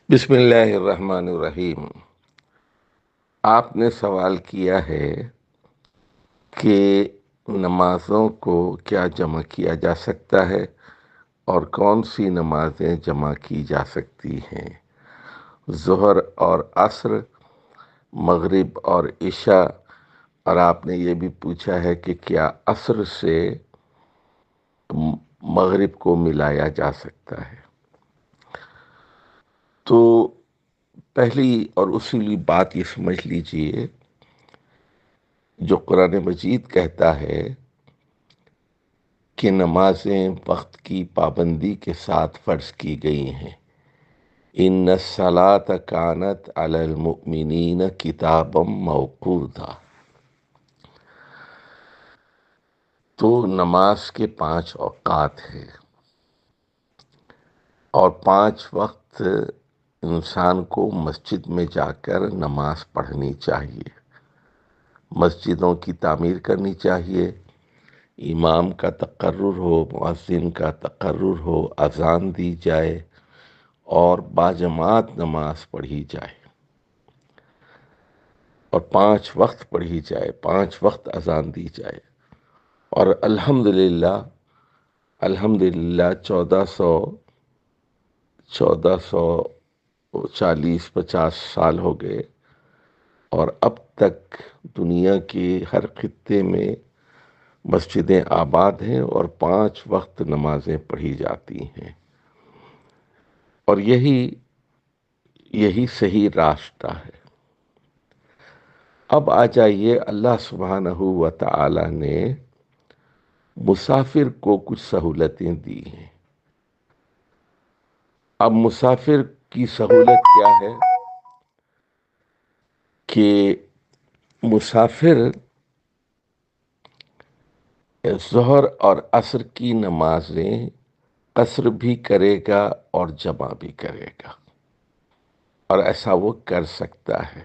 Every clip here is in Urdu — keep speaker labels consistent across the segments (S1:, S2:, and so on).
S1: بسم اللہ الرحمن الرحیم۔ آپ نے سوال کیا ہے کہ نمازوں کو کیا جمع کیا جا سکتا ہے اور کون سی نمازیں جمع کی جا سکتی ہیں۔ ظہر اور عصر، مغرب اور عشاء، اور آپ نے یہ بھی پوچھا ہے کہ کیا عصر سے مغرب کو ملایا جا سکتا ہے۔ تو پہلی اور اصولی بات یہ سمجھ لیجئے، جو قرآن مجید کہتا ہے کہ نمازیں وقت کی پابندی کے ساتھ فرض کی گئی ہیں، ان الصلاۃ کانت علی المؤمنین کتابا موقوتا، تو نماز کے 5 اوقات ہیں اور 5 وقت انسان کو مسجد میں جا کر نماز پڑھنی چاہیے، مسجدوں کی تعمیر کرنی چاہیے، امام کا تقرر ہو، مؤذن کا تقرر ہو، اذان دی جائے اور باجماعت نماز پڑھی جائے اور 5 وقت پڑھی جائے، 5 وقت اذان دی جائے۔ اور الحمدللہ 1440-50 سال ہو گئے اور اب تک دنیا کے ہر خطے میں مسجدیں آباد ہیں اور 5 وقت نمازیں پڑھی جاتی ہیں، اور یہی صحیح راستہ ہے۔ اب آ جائیے، اللہ سبحانہ و تعالی نے مسافر کو کچھ سہولتیں دی ہیں۔ اب مسافر کی سہولت کیا ہے کہ مسافر ظہر اور عصر کی نمازیں قصر بھی کرے گا اور جمع بھی کرے گا، اور ایسا وہ کر سکتا ہے۔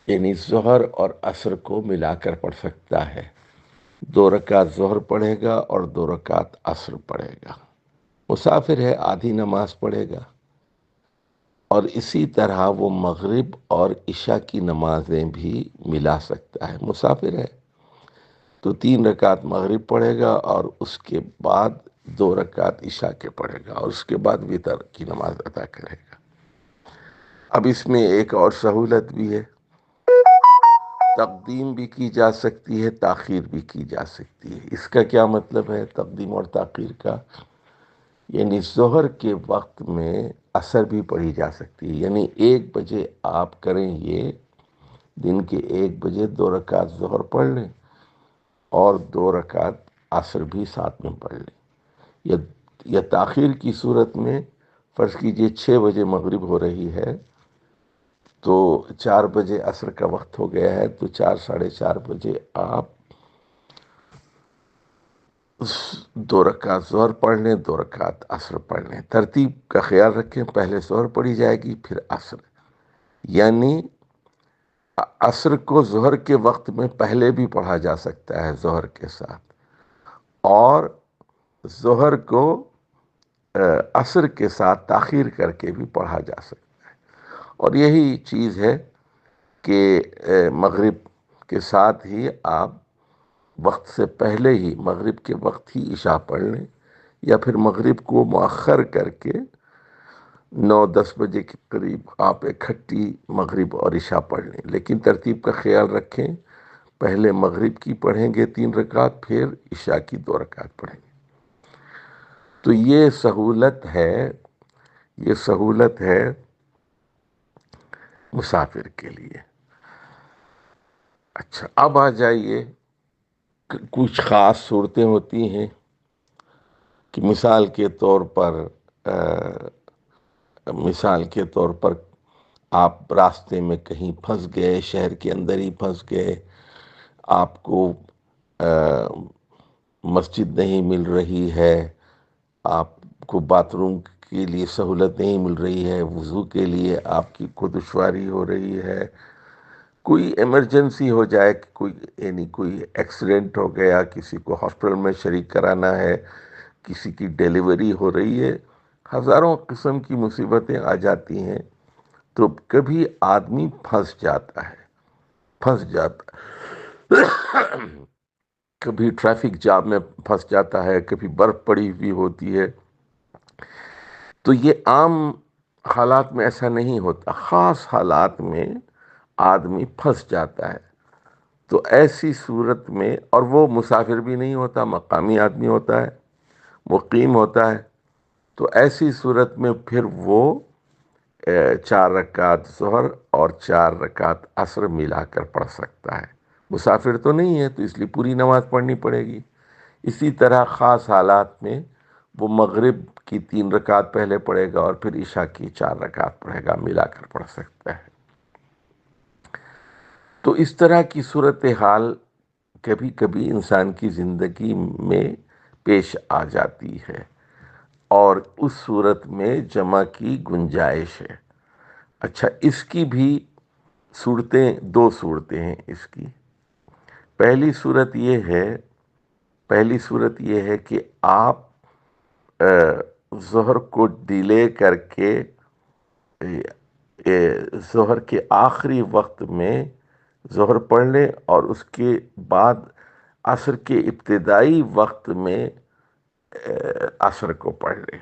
S1: یعنی ظہر اور عصر کو ملا کر پڑھ سکتا ہے، 2 رکعت ظہر پڑھے گا اور 2 رکعت عصر پڑھے گا۔ مسافر ہے، آدھی نماز پڑھے گا، اور اسی طرح وہ مغرب اور عشاء کی نمازیں بھی ملا سکتا ہے۔ مسافر ہے تو 3 رکعت مغرب پڑھے گا اور اس کے بعد 2 رکعت عشاء کے پڑھے گا اور اس کے بعد وتر کی نماز ادا کرے گا۔ اب اس میں ایک اور سہولت بھی ہے، تقدیم بھی کی جا سکتی ہے، تاخیر بھی کی جا سکتی ہے۔ اس کا کیا مطلب ہے تقدیم اور تاخیر کا؟ یعنی ظہر کے وقت میں عصر بھی پڑھی جا سکتی ہے، یعنی 1 بجے آپ کریں، یہ دن کے 1 بجے 2 رکعت ظہر پڑھ لیں اور 2 رکعت عصر بھی ساتھ میں پڑھ لیں، یا تاخیر کی صورت میں فرض کیجئے 6 بجے مغرب ہو رہی ہے تو 4 بجے عصر کا وقت ہو گیا ہے، تو 4 ساڑھے 4 بجے آپ 2 رکعت ظہر پڑھ لیں، 2 رکعت عصر پڑھ لیں۔ ترتیب کا خیال رکھیں، پہلے ظہر پڑھی جائے گی پھر عصر، یعنی عصر کو ظہر کے وقت میں پہلے بھی پڑھا جا سکتا ہے ظہر کے ساتھ، اور ظہر کو عصر کے ساتھ تاخیر کر کے بھی پڑھا جا سکتا ہے۔ اور یہی چیز ہے کہ مغرب کے ساتھ ہی آپ وقت سے پہلے ہی، مغرب کے وقت ہی عشاء پڑھ لیں، یا پھر مغرب کو مؤخر کر کے 9-10 بجے کے قریب آپ اکٹھی مغرب اور عشاء پڑھ لیں، لیکن ترتیب کا خیال رکھیں، پہلے مغرب کی پڑھیں گے 3 رکعت، پھر عشاء کی 2 رکعت پڑھیں گے۔ تو یہ سہولت ہے مسافر کے لیے۔ اچھا، اب آ جائیے، کچھ خاص صورتیں ہوتی ہیں کہ مثال کے طور پر آپ راستے میں کہیں پھنس گئے، شہر کے اندر ہی پھنس گئے، آپ کو مسجد نہیں مل رہی ہے، آپ کو باتھ روم کے لیے سہولت نہیں مل رہی ہے، وضو کے لیے آپ کی کو دشواری ہو رہی ہے، کوئی ایمرجنسی ہو جائے کہ کوئی ایکسیڈنٹ ہو گیا، کسی کو ہاسپٹل میں شریک کرانا ہے، کسی کی ڈیلیوری ہو رہی ہے، ہزاروں قسم کی مصیبتیں آ جاتی ہیں، تو کبھی آدمی پھنس جاتا کبھی ٹریفک جام میں پھنس جاتا ہے، کبھی برف پڑی ہوئی ہوتی ہے. تو یہ عام حالات میں ایسا نہیں ہوتا، خاص حالات میں آدمی پھنس جاتا ہے. تو ایسی صورت میں، اور وہ مسافر بھی نہیں ہوتا، مقامی آدمی ہوتا ہے، مقیم ہوتا ہے، تو ایسی صورت میں پھر وہ 4 رکعت ظہر اور 4 رکعت عصر ملا کر پڑھ سکتا ہے. مسافر تو نہیں ہے تو اس لیے پوری نماز پڑھنی پڑے گی. اسی طرح خاص حالات میں وہ مغرب کی 3 رکعت پہلے پڑھے گا اور پھر عشاء کی 4 رکعت پڑھے گا، ملا کر پڑھ سکتا ہے. تو اس طرح کی صورتحال کبھی کبھی انسان کی زندگی میں پیش آ جاتی ہے، اور اس صورت میں جمع کی گنجائش ہے. اچھا، اس کی بھی دو صورتیں ہیں اس کی. پہلی صورت یہ ہے کہ آپ ظہر کو ڈیلے کر کے ظہر کے آخری وقت میں ظہر پڑھ لیں، اور اس کے بعد عصر کے ابتدائی وقت میں عصر کو پڑھ لیں،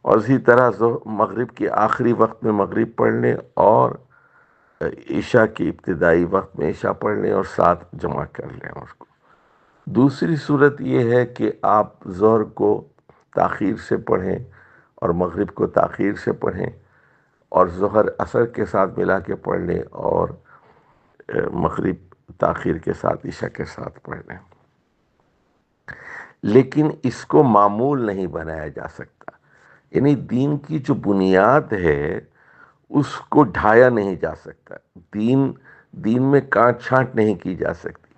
S1: اور اسی طرح مغرب کے آخری وقت میں مغرب پڑھ لیں، اور عشاء کے ابتدائی وقت میں عشاء پڑھ لیں، اور ساتھ جمع کر لیں اس کو. دوسری صورت یہ ہے کہ آپ ظہر کو تاخیر سے پڑھیں اور مغرب کو تاخیر سے پڑھیں، اور ظہر عصر کے ساتھ ملا کے پڑھ لیں، اور مغرب تاخیر کے ساتھ عشاء کے ساتھ پڑھ لیں. لیکن اس کو معمول نہیں بنایا جا سکتا، یعنی دین کی جو بنیاد ہے اس کو ڈھایا نہیں جا سکتا، دین میں کاٹ چھانٹ نہیں کی جا سکتی.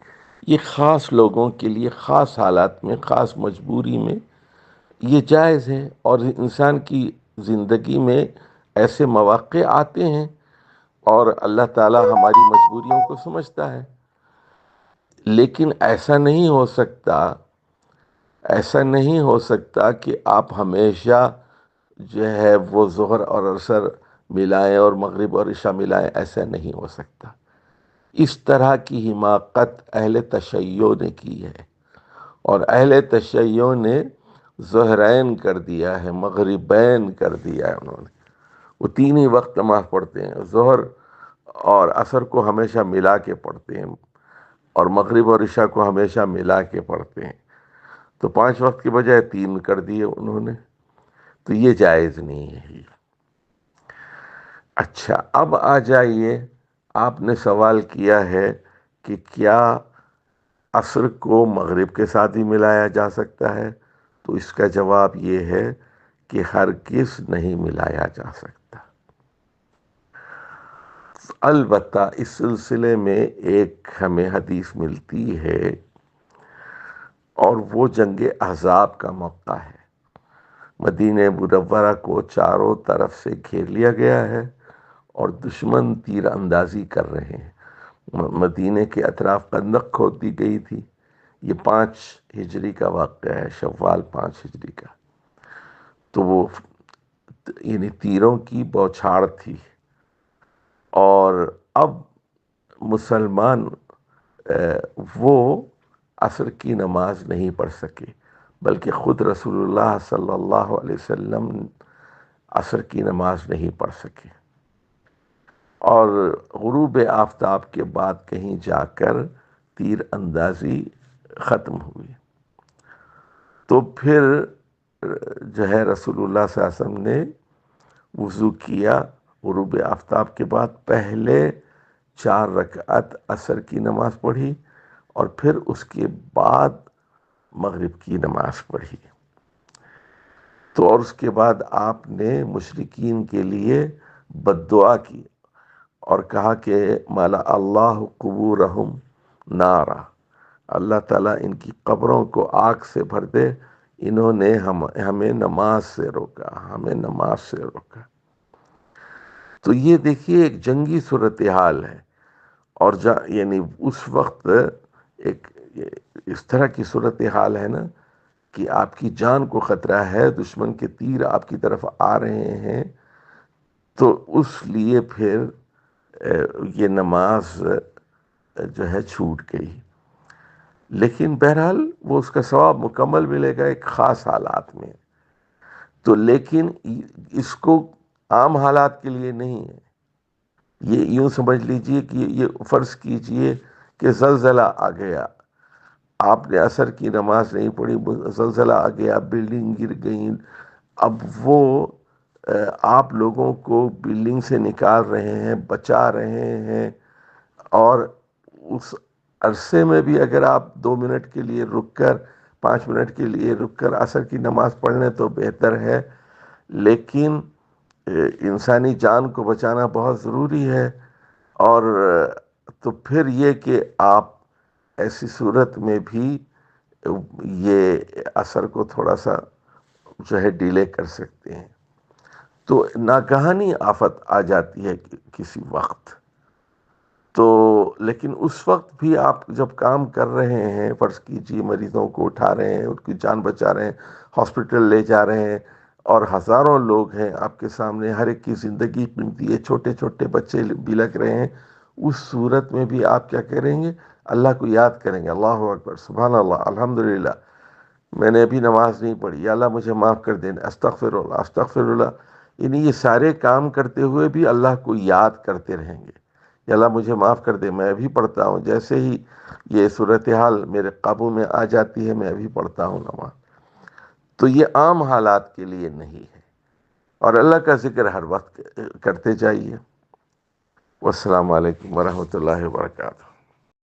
S1: یہ خاص لوگوں کے لیے، خاص حالات میں، خاص مجبوری میں یہ جائز ہے، اور انسان کی زندگی میں ایسے مواقع آتے ہیں، اور اللہ تعالی ہماری مجبوریوں کو سمجھتا ہے. لیکن ایسا نہیں ہو سکتا کہ آپ ہمیشہ جو ہے وہ ظہر اور عصر ملائیں اور مغرب اور عشاء ملائیں. ایسا نہیں ہو سکتا. اس طرح کی حماقت اہل تشیع نے کی ہے، اور اہل تشیع نے ظہرین کر دیا ہے، مغربین کر دیا ہے. انہوں نے وہ 3 ہی وقت نماز پڑھتے ہیں، ظہر اور عصر کو ہمیشہ ملا کے پڑھتے ہیں، اور مغرب اور عشاء کو ہمیشہ ملا کے پڑھتے ہیں. تو 5 وقت کی بجائے 3 کر دیے انہوں نے. تو یہ جائز نہیں ہے. اچھا، اب آ جائیے، آپ نے سوال کیا ہے کہ کیا عصر کو مغرب کے ساتھ ہی ملایا جا سکتا ہے؟ تو اس کا جواب یہ ہے کہ ہرگز نہیں ملایا جا سکتا. البتہ اس سلسلے میں ایک ہمیں حدیث ملتی ہے، اور وہ جنگ احزاب کا موقع ہے. مدینہ منورہ کو چاروں طرف سے گھیر لیا گیا ہے، اور دشمن تیر اندازی کر رہے ہیں. مدینہ کے اطراف خندق کھود دی گئی تھی. یہ 5 ہجری کا واقعہ ہے، شوال 5 ہجری کا. تو وہ یعنی تیروں کی بوچھاڑ تھی، اور اب مسلمان وہ عصر کی نماز نہیں پڑھ سکے، بلکہ خود رسول اللہ صلی اللہ علیہ وسلم عصر کی نماز نہیں پڑھ سکے، اور غروب آفتاب کے بعد کہیں جا کر تیر اندازی ختم ہوئی. تو پھر جو ہے رسول اللہ صلی اللہ علیہ وسلم نے وضو کیا، غروب آفتاب کے بعد پہلے 4 رکعت عصر کی نماز پڑھی، اور پھر اس کے بعد مغرب کی نماز پڑھی. تو اور اس کے بعد آپ نے مشرکین کے لیے بد دعا کی، اور کہا کہ مالا اللہ قبورہم نارا، اللہ تعالیٰ ان کی قبروں کو آگ سے بھر دے، انہوں نے ہمیں نماز سے روکا. تو یہ دیکھیے ایک جنگی صورتحال ہے، اور یعنی اس وقت ایک اس طرح کی صورتحال ہے نا کہ آپ کی جان کو خطرہ ہے، دشمن کے تیر آپ کی طرف آ رہے ہیں، تو اس لیے پھر یہ نماز جو ہے چھوٹ گئی. لیکن بہرحال وہ اس کا ثواب مکمل ملے گا ایک خاص حالات میں. تو لیکن اس کو عام حالات کے لیے نہیں ہے. یہ یوں سمجھ لیجئے کہ یہ فرض کیجئے کہ زلزلہ آ گیا، آپ نے عصر کی نماز نہیں پڑھی، زلزلہ آ گیا، بلڈنگ گر گئی. اب وہ آپ لوگوں کو بلڈنگ سے نکال رہے ہیں، بچا رہے ہیں، اور اس عرصے میں بھی اگر آپ 2 منٹ کے لیے رک کر 5 منٹ کے لیے رک کر عصر کی نماز پڑھ لیں تو بہتر ہے. لیکن انسانی جان کو بچانا بہت ضروری ہے. اور تو پھر یہ کہ آپ ایسی صورت میں بھی یہ عصر کو تھوڑا سا جو ہے ڈیلے کر سکتے ہیں. تو ناگہانی آفت آ جاتی ہے کسی وقت، تو لیکن اس وقت بھی آپ جب کام کر رہے ہیں، فرض کیجیے مریضوں کو اٹھا رہے ہیں، ان کی جان بچا رہے ہیں، ہاسپٹل لے جا رہے ہیں، اور ہزاروں لوگ ہیں آپ کے سامنے، ہر ایک کی زندگی قیمتی ہے، چھوٹے چھوٹے بچے بھی لگ رہے ہیں، اس صورت میں بھی آپ کیا کریں گے؟ اللہ کو یاد کریں گے. اللہ اکبر، سبحان اللہ، الحمدللہ، میں نے ابھی نماز نہیں پڑھی، یا اللہ مجھے معاف کر دینا، استغفر اللہ استغفر اللہ. یعنی یہ سارے کام کرتے ہوئے بھی اللہ کو یاد کرتے رہیں گے. یا اللہ مجھے معاف کر دے، میں ابھی پڑھتا ہوں، جیسے ہی یہ صورتحال میرے قابو میں آ جاتی ہے میں ابھی پڑھتا ہوں نماز. تو یہ عام حالات کے لیے نہیں ہے، اور اللہ کا ذکر ہر وقت کرتے جائیے. والسلام علیکم ورحمۃ اللہ وبرکاتہ.